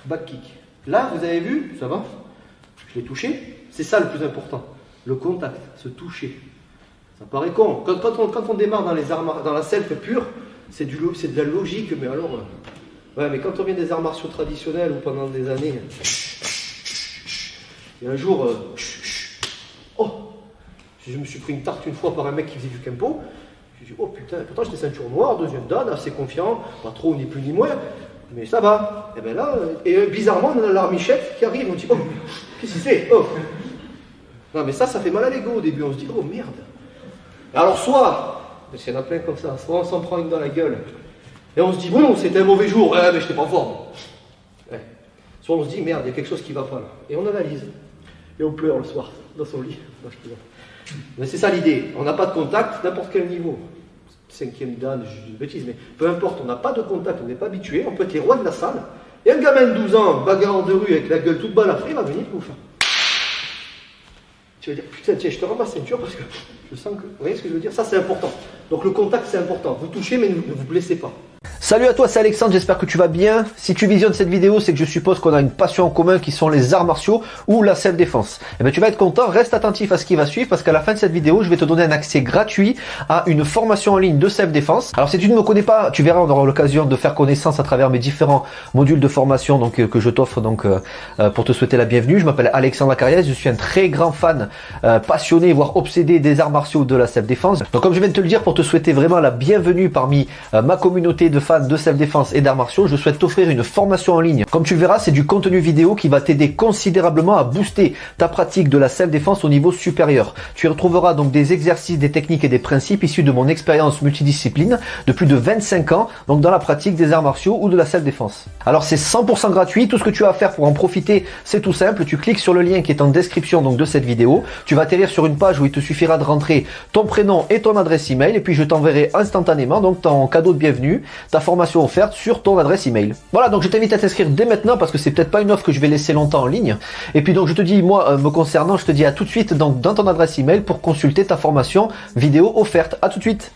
back kick. Là, vous avez vu, ça va? Je l'ai touché. C'est ça le plus important. Le contact, se toucher. Ça paraît con. Quand on démarre dans les arts, dans la self pure, c'est de la logique, mais alors... ouais, mais quand on vient des arts martiaux traditionnels ou pendant des années... Et un jour... oh, je me suis pris une tarte une fois par un mec qui faisait du kempo. Je me suis dit, oh putain, pourtant j'étais ceinture noire, deuxième dan, assez confiant, pas trop ni plus ni moins, mais ça va. Et bien là, bizarrement, on a l'armichette qui arrive, on dit, oh, qu'est-ce qu'il fait? Oh. Non mais ça fait mal à l'ego au début, on se dit, oh merde. Alors soit, parce qu'il y en a plein comme ça, soit on s'en prend une dans la gueule, et on se dit, bon, c'était un mauvais jour, mais j'étais pas en forme. Ouais. Soit on se dit, merde, il y a quelque chose qui va pas là. Et on analyse. Et on pleure le soir, dans son lit. Mais c'est ça l'idée, on n'a pas de contact, n'importe quel niveau. 5e dan, je dis une bêtise, mais peu importe, on n'a pas de contact, on n'est pas habitué, on peut être les rois de la salle. Et un gamin de 12 ans, bagarrant de rue avec la gueule toute balafrée, va venir vous faire. Tu vas dire, putain, tiens, je te rends ma ceinture parce que je sens que... Vous voyez ce que je veux dire? Ça, c'est important. Donc le contact, c'est important. Vous touchez, mais ne vous blessez pas. Salut à toi, c'est Alexandre, j'espère que tu vas bien. Si tu visionnes cette vidéo, c'est que je suppose qu'on a une passion en commun qui sont les arts martiaux ou la self-défense. Et bien tu vas être content, reste attentif à ce qui va suivre parce qu'à la fin de cette vidéo, je vais te donner un accès gratuit à une formation en ligne de self-défense. Alors si tu ne me connais pas, tu verras, on aura l'occasion de faire connaissance à travers mes différents modules de formation que je t'offre pour te souhaiter la bienvenue. Je m'appelle Alexandre Acariès, je suis un très grand fan, passionné, voire obsédé des arts martiaux de la self-défense. Donc comme je viens de te le dire, pour te souhaiter vraiment la bienvenue parmi ma communauté de fans de self-défense et d'arts martiaux, je souhaite t'offrir une formation en ligne. Comme tu le verras, c'est du contenu vidéo qui va t'aider considérablement à booster ta pratique de la self-défense au niveau supérieur. Tu y retrouveras donc des exercices, des techniques et des principes issus de mon expérience multidiscipline de plus de 25 ans, donc dans la pratique des arts martiaux ou de la self-défense. Alors c'est 100% gratuit, tout ce que tu as à faire pour en profiter, c'est tout simple, tu cliques sur le lien qui est en description donc de cette vidéo, tu vas atterrir sur une page où il te suffira de rentrer ton prénom et ton adresse email et puis je t'enverrai instantanément donc ton cadeau de bienvenue, ta formation offerte sur ton adresse email. Voilà, donc je t'invite à t'inscrire dès maintenant parce que c'est peut-être pas une offre que je vais laisser longtemps en ligne. Et puis donc je te dis, moi me concernant, je te dis à tout de suite donc dans ton adresse email pour consulter ta formation vidéo offerte. À tout de suite.